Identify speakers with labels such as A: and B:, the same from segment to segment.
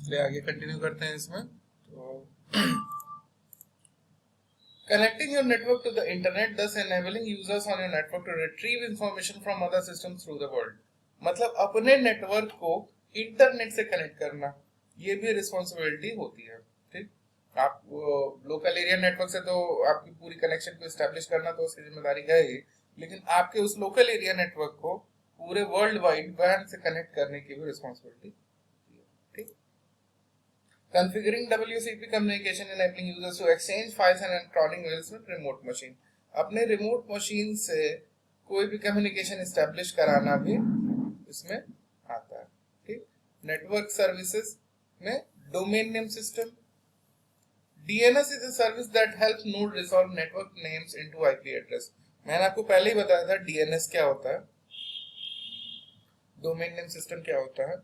A: चलिए आगे कंटिन्यू करते हैं इसमें। तो connecting your network to the internet, thus enabling users on your network to retrieve information from other systems through the world। मतलब अपने नेटवर्क को इंटरनेट से कनेक्ट करना, ये भी रिस्पॉन्सिबिलिटी होती है। ठीक, आप लोकल एरिया नेटवर्क से तो आपकी पूरी कनेक्शन को एस्टेब्लिश करना तो उसकी जिम्मेदारी है ही, लेकिन आपके उस लोकल एरिया नेटवर्क को पूरे वर्ल्ड वाइड वैन से कनेक्ट करने की भी रिस्पॉन्सिबिलिटी। ठीक, configuring WCP communication enabling users to exchange files and electronic mails with remote machine। अपने रिमोट मशीन से कोई भी कम्युनिकेशन एस्टेब्लिश कराना भी इसमें आता है। ठीक, नेटवर्क सर्विसेज में domain name system. DNS is a service that helps node resolve network names into IP address। मैंने आपको पहले ही बताया था DNS क्या होता है, डोमेन नेम सिस्टम क्या होता है।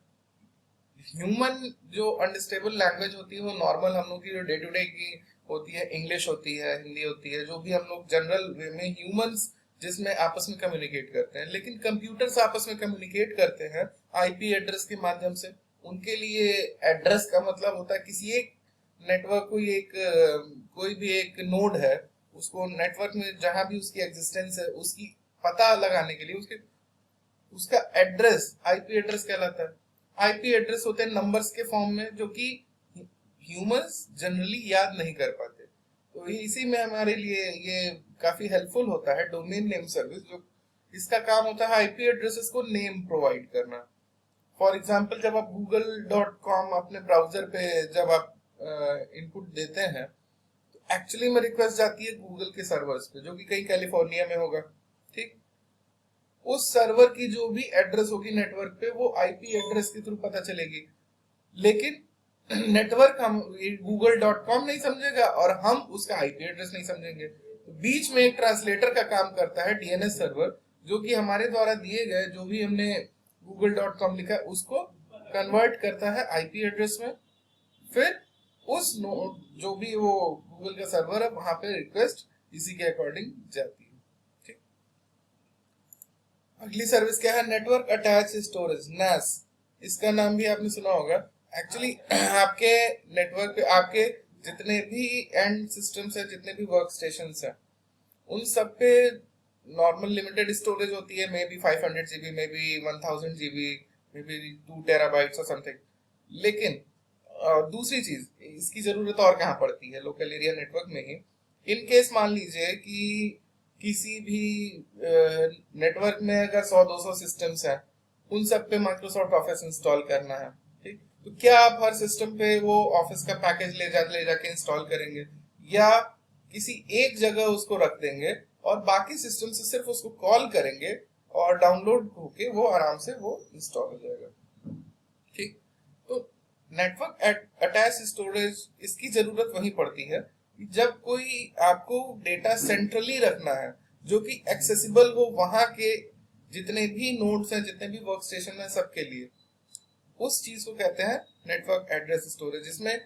A: ह्यूमन जो अनस्टेबल लैंग्वेज होती है वो नॉर्मल हम लोग की जो डे टू डे की होती है, इंग्लिश होती है, हिंदी होती है, जो भी हम लोग जनरल वे में ह्यूमंस जिसमें आपस में कम्युनिकेट करते हैं। लेकिन कंप्यूटर्स आपस में कम्युनिकेट करते हैं आईपी एड्रेस के माध्यम से। उनके लिए एड्रेस का मतलब होता है किसी एक नेटवर्क कोई भी एक नोड है, उसको नेटवर्क में जहां भी उसकी एग्जिस्टेंस है उसकी पता लगाने के लिए उसका एड्रेस आईपी एड्रेस कहलाता है। आईपी एड्रेस होते हैं नंबर्स के फॉर्म में, जो कि ह्यूमंस जनरली याद नहीं कर पाते। तो इसी में हमारे लिए ये काफी हेल्पफुल होता है डोमेन नेम सर्विस, जो इसका काम होता है आईपी एड्रेसेस को नेम प्रोवाइड करना। फॉर एग्जांपल, जब आप google.com अपने ब्राउजर पे जब आप इनपुट देते हैं तो एक्चुअली में रिक्वेस्ट जाती है गूगल के सर्वर्स पे, जो कि कहीं कैलिफोर्निया में होगा। ठीक, उस सर्वर की जो भी एड्रेस होगी नेटवर्क पे वो आईपी एड्रेस के थ्रू पता चलेगी। लेकिन नेटवर्क हम google.com नहीं समझेगा और हम उसका आईपी एड्रेस नहीं समझेंगे। तो बीच में एक ट्रांसलेटर का काम करता है डीएनएस सर्वर, जो कि हमारे द्वारा दिए गए जो भी हमने google.com लिखा है उसको कन्वर्ट करता है आईपी एड्रेस में। फिर उस नोड जो भी वो गूगल का सर्वर है वहां पे रिक्वेस्ट इसी के अकॉर्डिंग जाती है। ठीक, अगली सर्विस क्या है, नेटवर्क अटैच स्टोरेज, NAS। इसका नाम भी आपने सुना होगा। एक्चुअली आपके नेटवर्क पे आपके जितने भी एंड सिस्टम्स है, जितने भी वर्क स्टेशन है, उन सब पे नॉर्मल लिमिटेड स्टोरेज होती है, may be 500 GB, may be 1000 GB, may be 2 terabytes और समथिंग। लेकिन दूसरी चीज इसकी जरूरत और कहाँ पड़ती है, लोकल एरिया नेटवर्क में ही। इन केस मान लीजिए कि किसी भी नेटवर्क में अगर 100-200 सिस्टम्स हैं, उन सब पे माइक्रोसॉफ्ट ऑफिस इंस्टॉल करना है। ठीक, तो क्या आप हर सिस्टम पे वो ऑफिस का पैकेज ले जाके इंस्टॉल करेंगे, या किसी एक जगह उसको रख देंगे और बाकी सिस्टम से सिर्फ उसको कॉल करेंगे और डाउनलोड होके वो आराम से वो इंस्टॉल हो जाएगा। ठीक, तो नेटवर्क अटैच स्टोरेज इसकी जरूरत वहीं पड़ती है जब कोई आपको डेटा सेंट्रली रखना है, जो कि एक्सेसिबल हो वहां के जितने भी नोड्स हैं, जितने भी वर्क स्टेशन हैं, सबके लिए। उस चीज को कहते हैं नेटवर्क एड्रेस स्टोरेज, जिसमें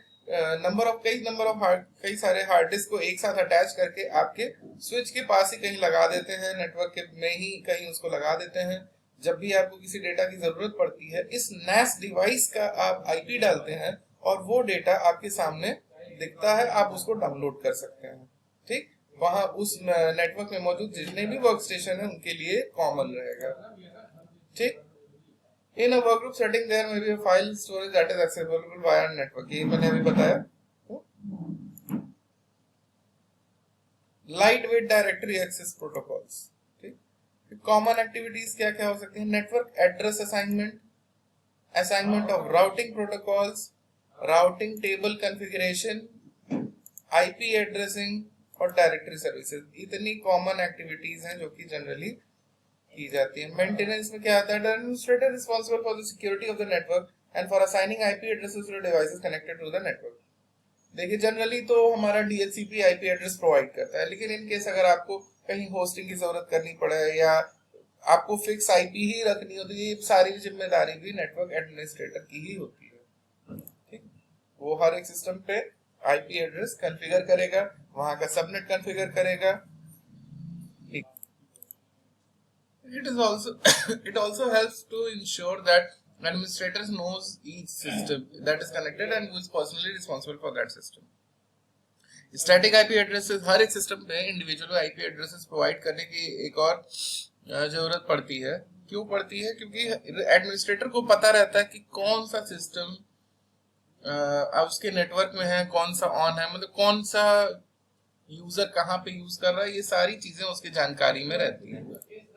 A: कई सारे हार्ड डिस्क को एक साथ अटैच करके आपके स्विच के पास ही कहीं लगा देते हैं, नेटवर्क के में ही कहीं उसको लगा देते हैं। जब भी आपको किसी डेटा की जरूरत पड़ती है, इस NAS डिवाइस का आप आईपी डालते हैं और वो डेटा आपके सामने दिखता है, आप उसको डाउनलोड कर सकते हैं। ठीक, वहां उस नेटवर्क में मौजूद जितने भी वर्क स्टेशन है उनके लिए कॉमन रहेगा। ठीक, in a workgroup setting there may be a file storage that is accessible via network, ये मैंने अभी बताया। Light weight directory access protocols. Common activities क्या क्या हो सकती है, network address assignment, assignment of routing protocols, routing table configuration, IP addressing और डायरेक्टरी सर्विसेज। इतनी कॉमन एक्टिविटीज हैं जो कि जनरली की जाती है। मेंटेनेंस में क्या आता है, the administrator responsible for the security of the network and for assigning IP addresses to devices connected to the network. देखिए, जनरली तो हमारा डीएचसीपी आईपी एड्रेस प्रोवाइड करता है, लेकिन इन केस अगर आपको कहीं होस्टिंग की जरूरत करनी पड़े या आपको फिक्स आईपी ही रखनी हो, तो ये सारी जिम्मेदारी भी नेटवर्क एडमिनिस्ट्रेटर की ही होती है। ठीक, वो हर एक सिस्टम पे आईपी एड्रेस कॉन्फ़िगर करेगा, वहां का सबनेट कॉन्फ़िगर करेगा। It is also it also helps to ensure that Administrator knows each system that is connected and who is personally responsible for that system. Static IP addresses, हर एक system पे individual IP addresses provide करने की एक और जरूरत पड़ती है. क्यों पड़ती है? क्योंकि एडमिनिस्ट्रेटर को पता रहता है कि कौन सा सिस्टम उसके नेटवर्क में है, कौन सा ऑन है, मतलब कौन सा यूजर कहाँ पे यूज कर रहा है, ये सारी चीजें उसकी जानकारी में रहती है.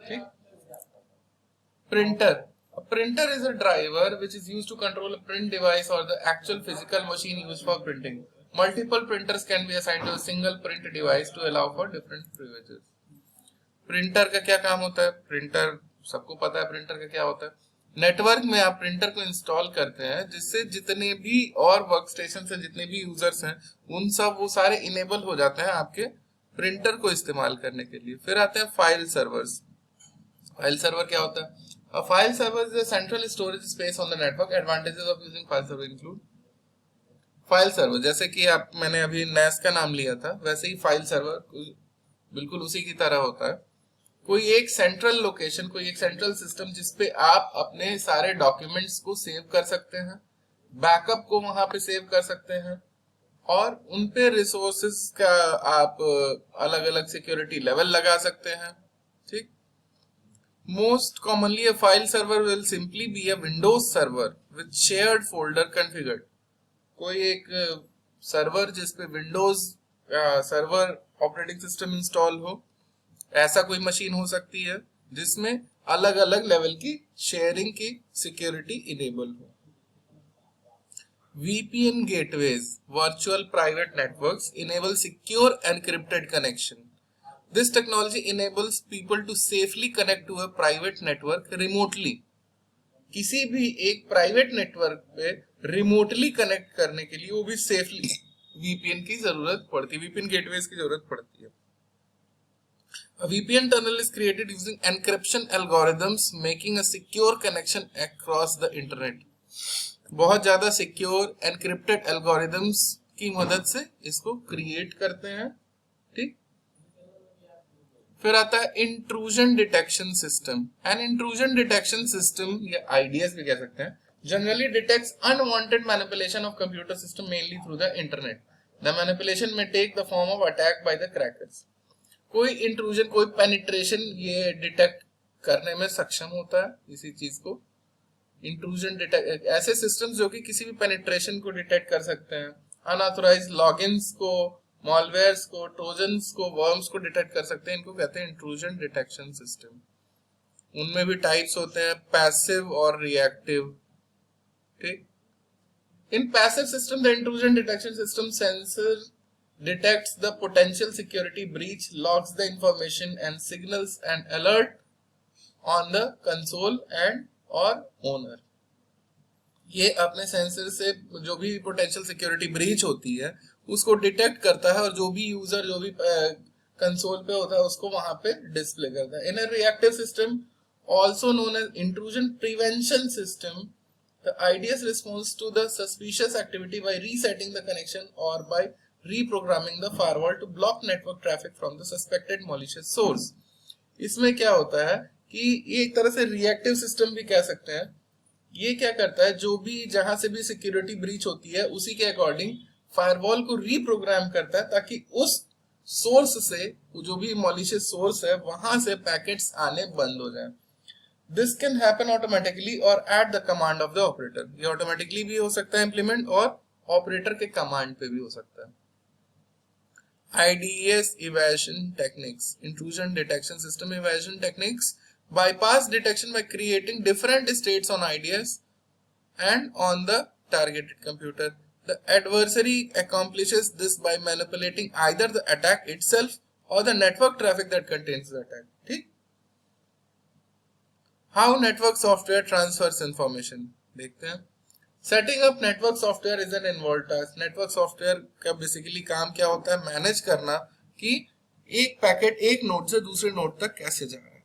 A: ठीक. Printer. A printer is a driver which is used to control a print device or the actual physical machine used for printing. Multiple printers can be assigned to a single print device to allow for different privileges. Printer का क्या काम होता है? Printer सबको पता है printer का क्या होता है. नेटवर्क में आप प्रिंटर को इंस्टॉल करते हैं जिससे जितने भी और वर्क स्टेशन से जितने भी यूजर्स हैं उन सब वो सारे इनेबल हो जाते हैं आपके प्रिंटर को इस्तेमाल करने के लिए. फिर आते हैं फाइल सर्वर्स. फाइल सर्वर क्या होता है? A file server is a central storage space on the network. Advantages of using file server include file server, जैसे कि आप मैंने अभी NAS का नाम लिया था, वैसे ही फाइल सर्वर बिल्कुल उसी की तरह होता है. कोई एक सेंट्रल लोकेशन, कोई एक सेंट्रल सिस्टम जिसपे आप अपने सारे डॉक्यूमेंट्स को सेव कर सकते हैं, बैकअप को वहां पे सेव कर सकते हैं और उनपे रिसोर्सेज का आप अलग अलग सिक्योरिटी लेवल लगा सकते हैं. ठीक. Most commonly, a file server will simply be a Windows server with shared folder configured. कोई एक सर्वर जिसपे Windows server operating system install हो, ऐसा कोई मशीन हो सकती है जिसमें अलग अलग लेवल की शेयरिंग की सिक्योरिटी इनेबल हो. VPN gateways, virtual private networks, enable secure encrypted connection. This technology enables people to safely connect to a private network remotely. किसी भी एक प्राइवेट नेटवर्क पे रिमोटली कनेक्ट करने के लिए वो भी सेफली VPN की जरूरत पड़ती है, VPN गेटवेज की जरूरत पड़ती है. A VPN tunnel is created using encryption algorithms, making a secure connection across the internet. बहुत ज्यादा सिक्योर एनक्रिप्टेड एल्गोरिथम्स की मदद से इसको क्रिएट करते हैं. ठीक. फिर आता है intrusion detection system. An intrusion detection system या IDS भी कह सकते हैं, generally detects unwanted manipulation of computer system mainly through the internet. The manipulation may take the form of attack by the crackers. कोई इंट्रूजन, कोई penetration ये detect करने में सक्षम होता है इसी चीज को. इंट्रूजन डिटेक्ट ऐसे सिस्टम्स जो कि किसी भी पेनिट्रेशन को डिटेक्ट कर सकते हैं, अनऑथराइज्ड लॉगिन्स को, मॉलवेयर्स को, ट्रोजन्स को, वर्म्स को डिटेक्ट कर सकते हैं. इनको कहते हैं इंट्रूजन डिटेक्शन सिस्टम. उनमें भी टाइप्स होते हैं, पैसिव और रिएक्टिव. ठीक. In passive system the intrusion detection system sensor detects the potential security breach, logs the information and signals an alert on the console and or owner. ये अपने sensor से जो भी पोटेंशियल सिक्योरिटी ब्रीच होती है उसको detect करता है और जो भी यूजर जो भी कंसोल पे होता है उसको वहां पे डिस्प्ले करता है. In a reactive system also known as intrusion prevention system, the IDS responds to the suspicious activity by resetting the connection or by reprogramming the firewall to block network traffic from the suspected malicious source. इसमें क्या होता है कि ये एक तरह से reactive system भी कह सकते हैं. ये क्या करता है, जो भी जहां से भी सिक्योरिटी ब्रीच होती है उसी के अकॉर्डिंग फायरवॉल को रीप्रोग्राम करता है ताकि उस सोर्स से, जो भी मॉलिशियस सोर्स है, वहां से पैकेट्स आने बंद हो जाए. दिस कैन हैपन ऑटोमेटिकली और at the command of the operator. ये ऑटोमेटिकली भी हो सकता है इम्प्लीमेंट और ऑपरेटर के कमांड पे भी हो सकता है. IDS evasion techniques, intrusion detection system evasion techniques, bypass detection by creating different states on IDS and on the targeted computer. The adversary accomplishes this by manipulating either the attack itself or the network traffic that contains the attack. ठीक. How network software transfers information देखते हैं. Setting up network software is an involve task. Network software का basically काम क्या होता है, manage करना कि एक पैकेट एक नोड से दूसरे नोड तक कैसे जा रहा है.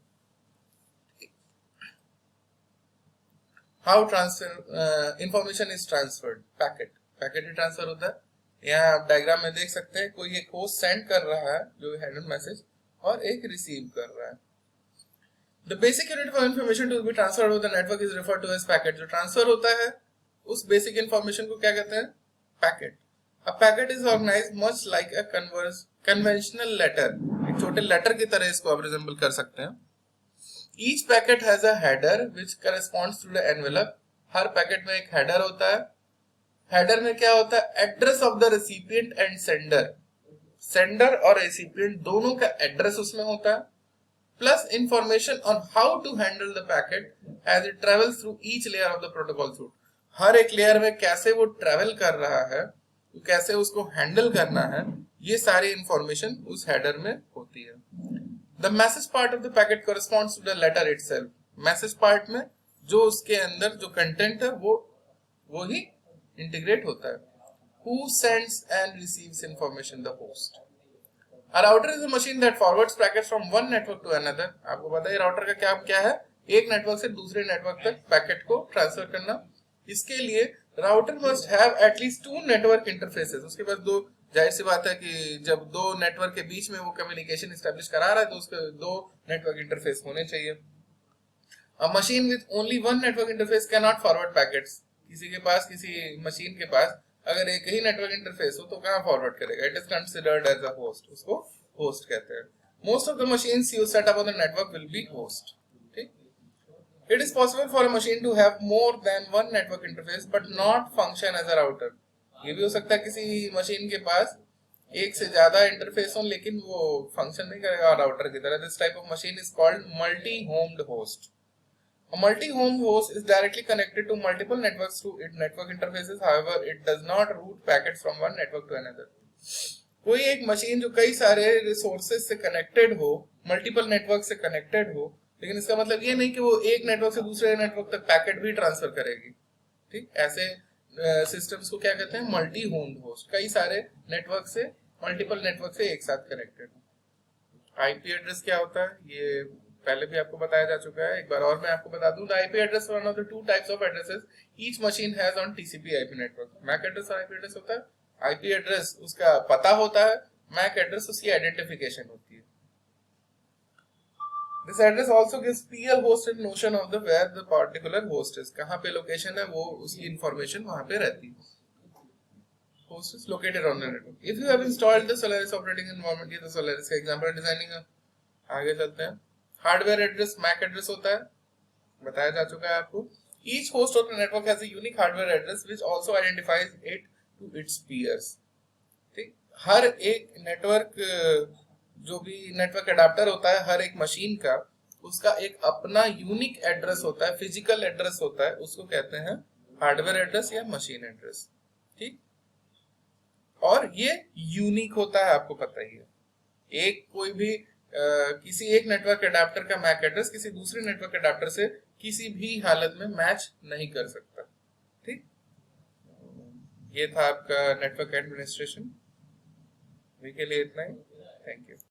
A: How transfer information is transferred. Packet he transfer होता है. यहाँ आप डायग्राम में देख सकते हैं, कोई एक होस्ट सेंड कर रहा है जो हेडर मैसेज और एक रिसीव कर रहा है. The basic unit for information to be transferred over the network is referred to as packet. जो ट्रांसफर होता है उस बेसिक इंफॉर्मेशन को क्या कहते हैं? Packet. A packet is organised much like a conventional letter. एक छोटे लेटर की तरह इसको आप रिजेंबल कर सकते हैं। Each packet has a header which corresponds to the envelope. हर पैकेट में एक हेडर होता है। हेडर में क्या होता है? Address of the recipient and sender. Sender और रेसिपिएंट दोनों का एड्रेस उसमें होता है, plus information on how to handle the packet as it travels through each layer of the protocol suite. हर एक लेयर में कैसे वो ट्रेवल कर रहा है, कैसे उसको हैंडल करना है, ये सारी इंफॉर्मेशन उस हेडर में होती है। The message part of the packet corresponds to the letter itself. Message part में जो उसके अंदर जो कंटेंट है वो ही इंटीग्रेट होता है। Who sends and receives information? The host. A router is a machine that forwards packets from one network to another. आपको पता है राउटर का काम क्या है? एक नेटवर्क से दूसरे नेटवर्क तक पैकेट को ट्रांसफर करना। इसके लिए router must have at least 2 network interfaces. उसके पास दो, जाहिर सी बात है कि जब दो नेटवर्क के बीच में वो कम्युनिकेशन एस्टेब्लिश करा रहा है तो उसके 2 नेटवर्क इंटरफेस होने चाहिए। A machine with only one network interface cannot forward packets. किसी के पास, किसी मशीन के पास अगर एक ही नेटवर्क इंटरफेस हो तो कहां फॉरवर्ड करेगा? It is considered as a host. उसको होस्ट कहते हैं। Most of the machines you set up on the network will be host. ठीक। It is possible for a machine to have more than one network interface but not function as a router. ये भी हो सकता है किसी machine के पास एक से ज्यादा इंटरफेस हो लेकिन वो फंक्शन नहीं करेगा राउटर की तरह। This type of machine is called multi homed host. A multi-home host is directly connected to multiple networks through its network interfaces. However, it does not route packets from one network to another. कोई एक machine जो कई सारे resources से connected हो, multiple network से connected हो, लेकिन इसका मतलब ये नहीं कि वो एक नेटवर्क से दूसरे नेटवर्क तक पैकेट भी ट्रांसफर करेगी। ठीक, ऐसे सिस्टम्स को क्या कहते हैं? Multi homed host. कई सारे नेटवर्क से, मल्टीपल नेटवर्क से एक साथ कनेक्टेड। आईपी एड्रेस क्या होता है? ये पहले भी आपको बताया जा चुका है, एक बार और मैं आपको बता दूं। The IP address one of the 2 types of addresses each machine has on TCP IP network. MAC address और आईपी एड्रेस होता है। आईपी एड्रेस उसका पता होता है, मैक एड्रेस उसकी आइडेंटिफिकेशन होती है। This address also gives PL hosted notion of the where the particular host is. कहां पे लोकेशन है वो उसकी इंफॉर्मेशन वहां पे रहती है। Host is located on the network. If you have installed the Solaris operating environment, ये तो सोलारिस का एग्जांपल है डिजाइनिंग का। आगे चलते हैं। हार्डवेयर एड्रेस मैक एड्रेस होता है, बताया जा चुका है आपको। Each host of the network has a unique hardware address which also identifies it to its peers. ठीक, हर एक नेटवर्क, जो भी नेटवर्क अडाप्टर होता है हर एक मशीन का, उसका एक अपना यूनिक एड्रेस होता है, फिजिकल एड्रेस होता है, उसको कहते हैं हार्डवेयर एड्रेस या मशीन एड्रेस। ठीक, और ये यूनिक होता है, आपको पता ही है। एक कोई भी किसी एक नेटवर्क अडाप्टर का मैक एड्रेस किसी दूसरे नेटवर्क अडाप्टर से किसी भी हालत में मैच नहीं कर सकता। ठीक, ये था आपका नेटवर्क एडमिनिस्ट्रेशन। अभी के लिए इतना ही। Thank you.